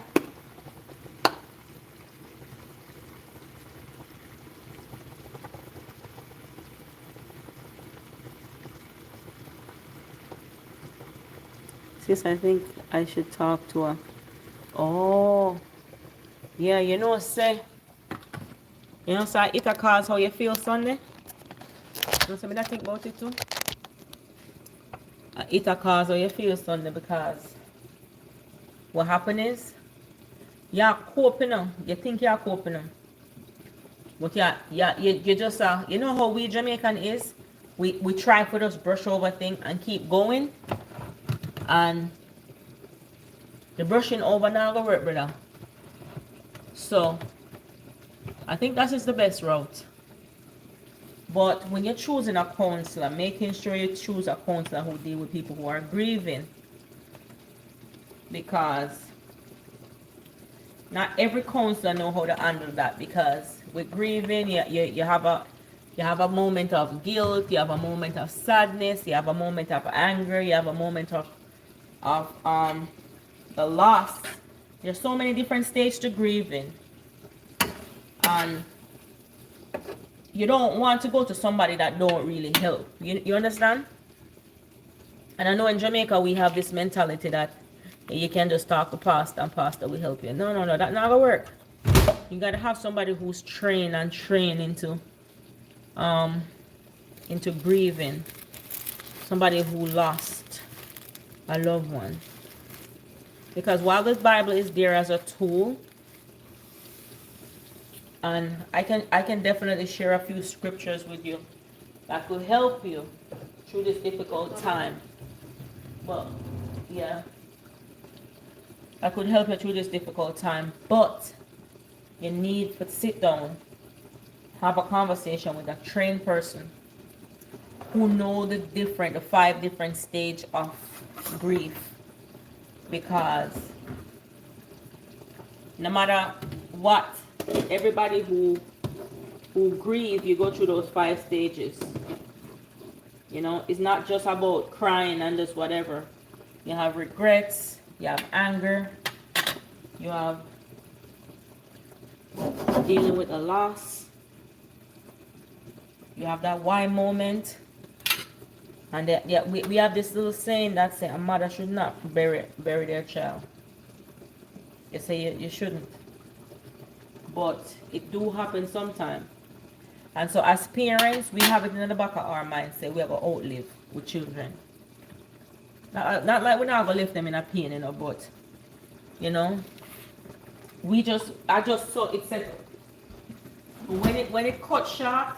Sis, I think I should talk to her. Oh. Yeah, you know, say it a cause how you feel Sunday. You know, something I think about it too. It a cause how you feel Sunday because what happened is you're coping now. You think you're coping now. But you just you know how we Jamaican is? We try to just brush over thing and keep going. And the brushing over now go work, brother. So I think that is the best route. But when you're choosing a counselor, making sure you choose a counselor who deal with people who are grieving. Because not every counselor know how to handle that. Because with grieving, you have a moment of guilt, you have a moment of sadness, you have a moment of anger, you have a moment of the loss. There's so many different stages to grieving. And you don't want to go to somebody that don't really help. You understand? And I know in Jamaica we have this mentality that you can just talk to pastor and pastor will help you. No, that's not gonna work. You gotta have somebody who's trained into grieving. Somebody who lost a loved one. Because while this Bible is there as a tool, and I can definitely share a few scriptures with you that could help you through this difficult time. Well, yeah, that could help you through this difficult time. But you need to sit down, have a conversation with a trained person who know the 5 different stages of grief. Because no matter what, everybody who grieve, you go through those 5 stages. You know, it's not just about crying and just whatever. You have regrets, you have anger, you have dealing with a loss, you have that why moment. And we have this little saying that says a mother should not bury their child. You say you shouldn't. But it do happen sometime. And so as parents, we have it in the back of our mind, say we have to outlive with children. Not like we're not going to leave them in a pain, you know, but, you know, I just saw it said, when it cut short,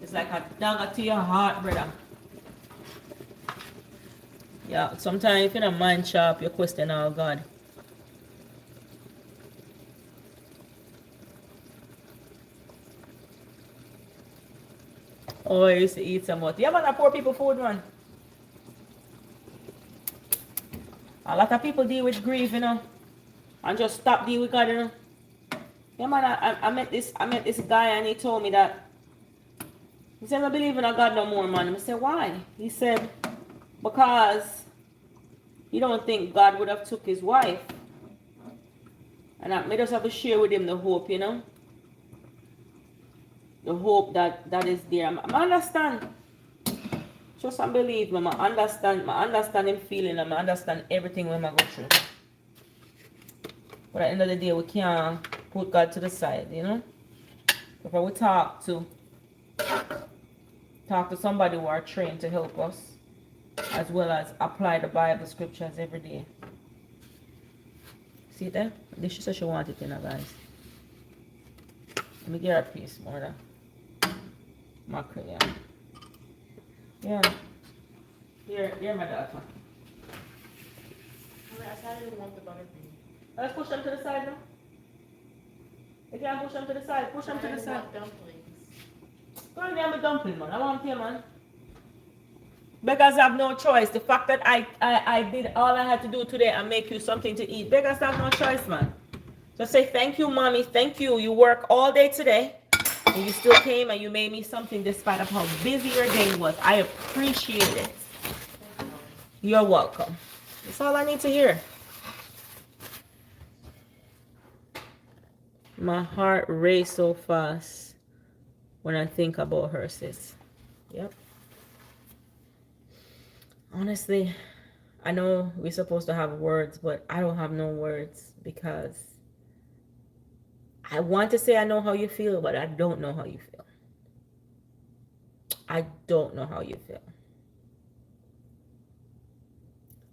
it's like a dagger to your heart, brother. Yeah, sometimes if you're not mind sharp, you question all God. Oh, I used to eat some more. Yeah, man, that poor people food, man. A lot of people deal with grief, you know, and just stop dealing with God, you know. Yeah, man, I met this guy and he told me that. He said, I believe in a God no more, man. I said, why? He said, because you don't think God would have took his wife. And I just have to share with him the hope, you know. the hope that is there. I understand. Trust and believe, Mama. I understand him feeling, and I understand everything when I go through. But at the end of the day, we can't put God to the side, you know? If we talk to somebody who are trained to help us, as well as apply the Bible scriptures every day. See there? This she said she wanted it, you know, guys. Let me get her a piece more than mackerel, yeah. Yeah. Here, my daughter. I didn't want the butterbean. Let's push them to the side now. You can't push them to the side. Push them to the side. Dumplings. Go and get me dumpling, man. I want here, man. Beggars have no choice. The fact that I did all I had to do today and make you something to eat. Beggars have no choice, man. Just say thank you, mommy. Thank you. You work all day today. And you still came and you made me something despite of how busy your day was. I appreciate it. You're welcome. That's all I need to hear. My heart races so fast when I think about her, sis. Yep. Honestly, I know we're supposed to have words, but I don't have no words because I want to say I know how you feel, but I don't know how you feel. I don't know how you feel.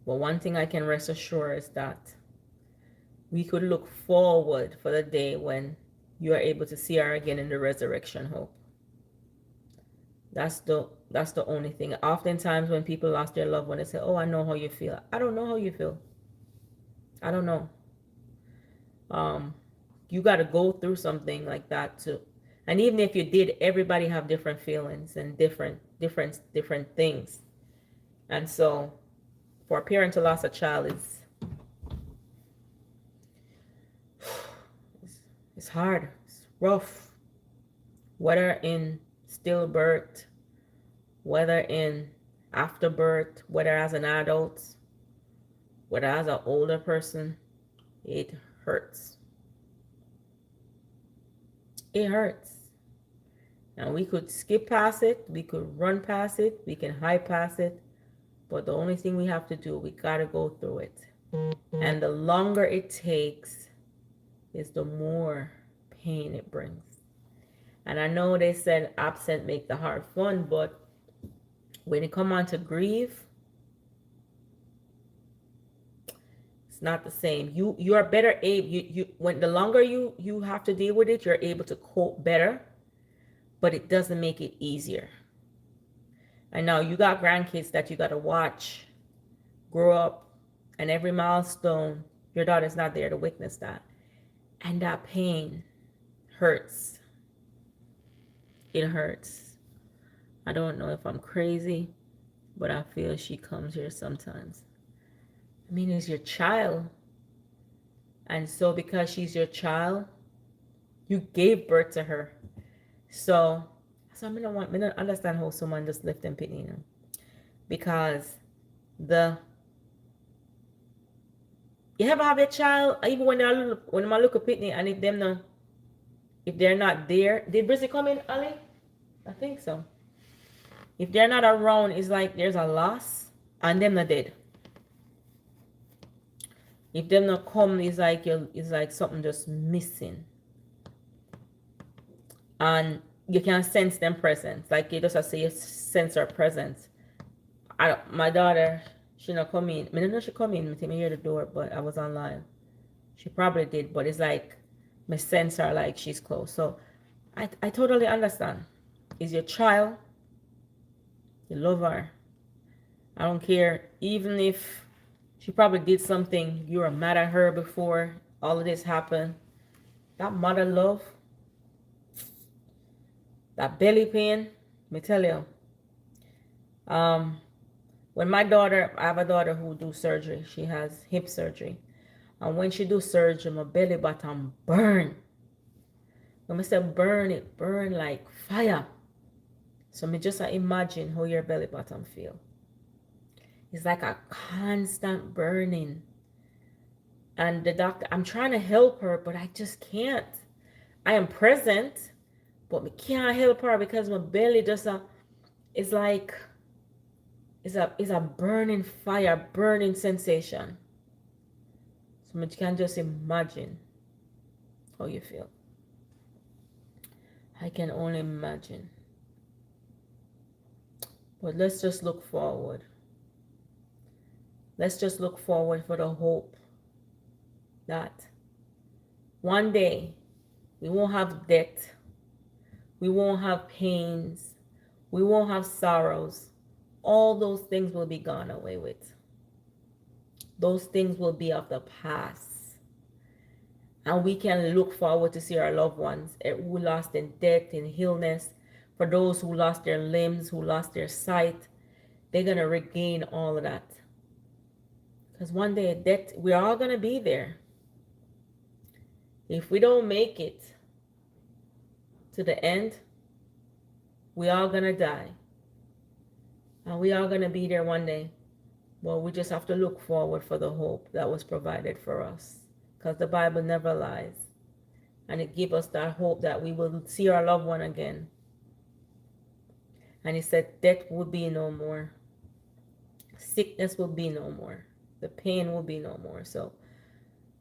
But one thing I can rest assured is that we could look forward for the day when you are able to see her again in the resurrection hope. That's the only thing. Oftentimes when people lost their loved one, they say, oh, I know how you feel. I don't know how you feel. I don't know. You got to go through something like that too. And even if you did, everybody have different feelings and different things. And so for a parent to lose a child it's hard. It's rough. Whether in stillbirth, whether in afterbirth, whether as an adult, whether as an older person, it hurts. It hurts. And we could skip past it, we could run past it, we can hide past it, but the only thing we have to do, we gotta go through it. And the longer it takes is the more pain it brings. And I know they said absent make the heart fun, but when it come on to grieve, it's not the same. You are better able, you when the longer you have to deal with it, you're able to cope better, but it doesn't make it easier. And now you got grandkids that you got to watch grow up, and every milestone, your daughter's not there to witness that. And that pain hurts. It hurts. I don't know if I'm crazy, but I feel she comes here sometimes. I mean, it's your child. And so because she's your child, you gave birth to her. So I don't understand how someone just left them picking, you know. Because you ever have a child, even when they're little, when my look at Pitney, and if they're not there, did Brizzy come in, Ali? I think so. If they're not around, it's like there's a loss, and them not dead. If them not come, it's like something just missing, and you can sense them presence. Like you just say, you sense her presence. My daughter, she not come in. I don't know she come in. I hear the door, but I was online. She probably did, but it's like my sense her like she's close. So I totally understand. Is your child. You love her. I don't care. Even if she probably did something, you were mad at her before all of this happened. That mother love, that belly pain, let me tell you. When my daughter, I have a daughter who do surgery. She has hip surgery. And when she do surgery, my belly bottom burn. When I say burn, it burn like fire. So me just imagine how your belly bottom feel. It's like a constant burning. And the doctor, I'm trying to help her, but I just can't. I am present, but me can't help her because my belly just it's like it's a burning fire, burning sensation. So you can just imagine how you feel. I can only imagine. But let's just look forward. Let's just look forward for the hope that one day we won't have debt, we won't have pains, we won't have sorrows. All those things will be gone away with. Those things will be of the past. And we can look forward to see our loved ones who lost in death, in illness, for those who lost their limbs, who lost their sight. They're going to regain all of that. Because one day, death, we're all going to be there. If we don't make it to the end, we all going to die. And we are going to be there one day. Well, we just have to look forward for the hope that was provided for us. Because the Bible never lies. And it gives us that hope that we will see our loved one again. And he said death will be no more. Sickness will be no more. The pain will be no more. So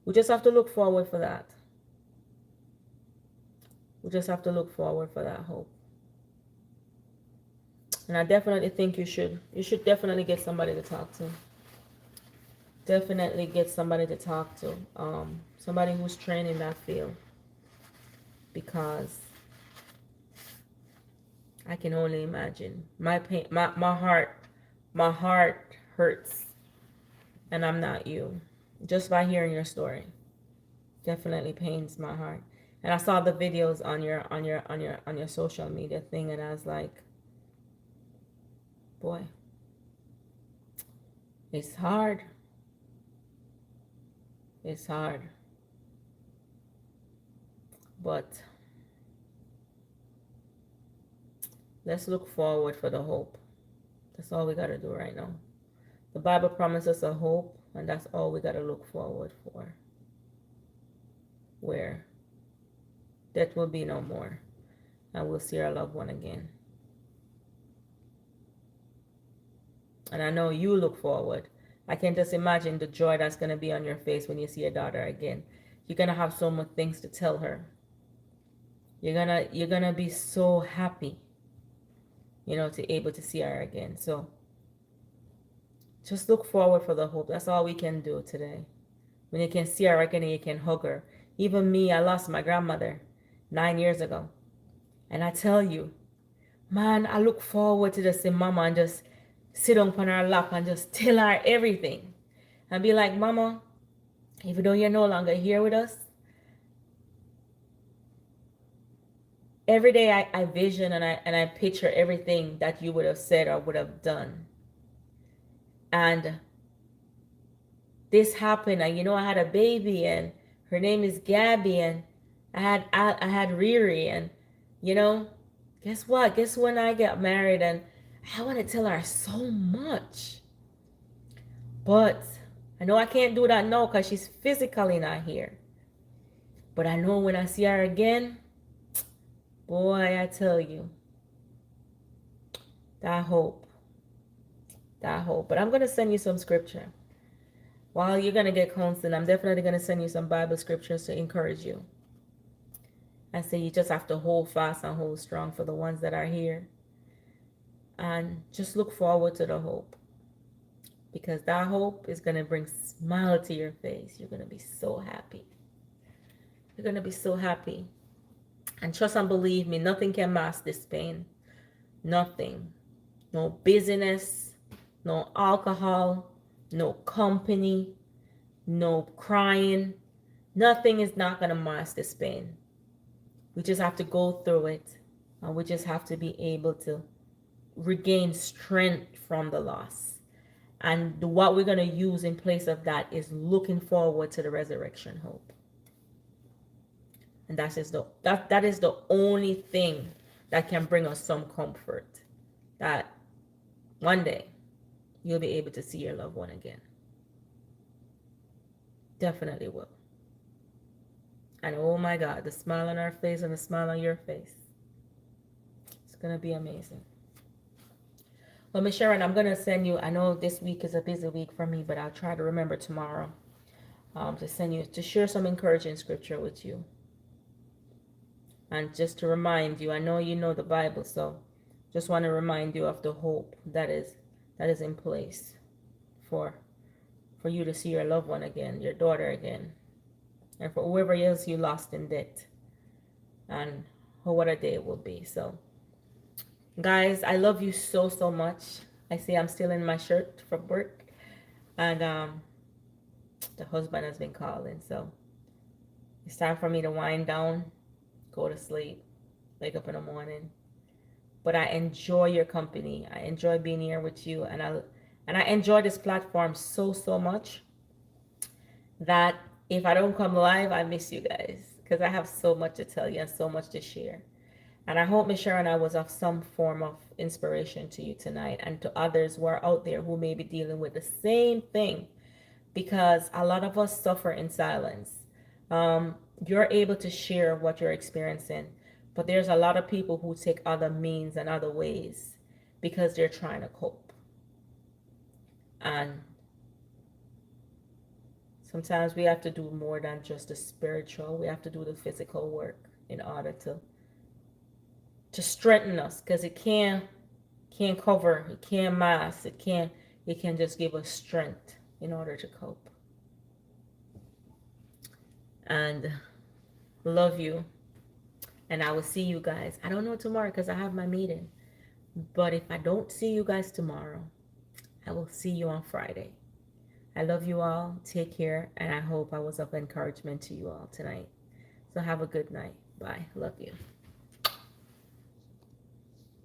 we just have to look forward for that. We just have to look forward for that hope. And I definitely think you should definitely get somebody to talk to. Definitely get somebody to talk to. Somebody who's trained in that field. Because I can only imagine. My pain, my heart hurts. And I'm not you. Just by hearing your story. Definitely pains my heart. And I saw the videos on your social media thing, and I was like, boy, it's hard. It's hard. But let's look forward for the hope. That's all we got to do right now. The Bible promises a hope, and that's all we got to look forward for. Where death will be no more, and we'll see our loved one again. And I know you look forward. I can just imagine the joy that's going to be on your face when you see your daughter again. You're going to have so much things to tell her. You're going to be so happy, to able to see her again. So just look forward for the hope. That's all we can do today. When you can see her again and you can hug her. Even me, I lost my grandmother 9 years ago. And I tell you, man, I look forward to just see mama and just sit on her lap and just tell her everything. And be like, mama, even though you're no longer here with us, every day I vision and I picture everything that you would have said or would have done. And this happened, and I had a baby, and her name is Gabby, and I had Riri, and guess what? Guess when I got married, and I want to tell her so much. But I know I can't do that now because she's physically not here. But I know when I see her again, boy, I tell you, that hope. But I'm going to send you some scripture. While you're going to get counseling, I'm definitely going to send you some Bible scriptures to encourage you. I say you just have to hold fast and hold strong for the ones that are here. And just look forward to the hope. Because that hope is going to bring a smile to your face. You're going to be so happy. You're going to be so happy. And trust and believe me, nothing can mask this pain. Nothing. No busyness, no alcohol, no company, no crying. Nothing is not going to mask this pain. We just have to go through it. And we just have to be able to regain strength from the loss. And what we're going to use in place of that is looking forward to the resurrection hope. And that is the only thing that can bring us some comfort. That one day you'll be able to see your loved one again. Definitely will. And oh my God, the smile on our face and the smile on your face. gonna be amazing. Well, Miss Sharon, I'm gonna send you. I know this week is a busy week for me, but I'll try to remember tomorrow to send you to share some encouraging scripture with you, and just to remind you. I know you know the Bible, so just want to remind you of the hope that is in place for for you to see your loved one again, your daughter again, and for whoever else you lost in debt, and what a day it will be. So, guys, I love you so so much. I see I'm still in my shirt from work, and the husband has been calling, so it's time for me to wind down, go to sleep, wake up in the morning. But I enjoy your company. I enjoy being here with you, and I enjoy this platform so so much that if I don't come live, I miss you guys because I have so much to tell you and so much to share. And I hope Miss Sharon I was of some form of inspiration to you tonight and to others who are out there who may be dealing with the same thing, because a lot of us suffer in silence. Um, you're able to share what you're experiencing, but there's a lot of people who take other means and other ways because they're trying to cope. And sometimes we have to do more than just the spiritual. We have to do the physical work in order to strengthen us, because it can't cover, it can't mask, it can just give us strength in order to cope. And love you. And I will see you guys. I don't know tomorrow because I have my meeting. But if I don't see you guys tomorrow, I will see you on Friday. I love you all. Take care. And I hope I was of encouragement to you all tonight. So have a good night. Bye. Love you.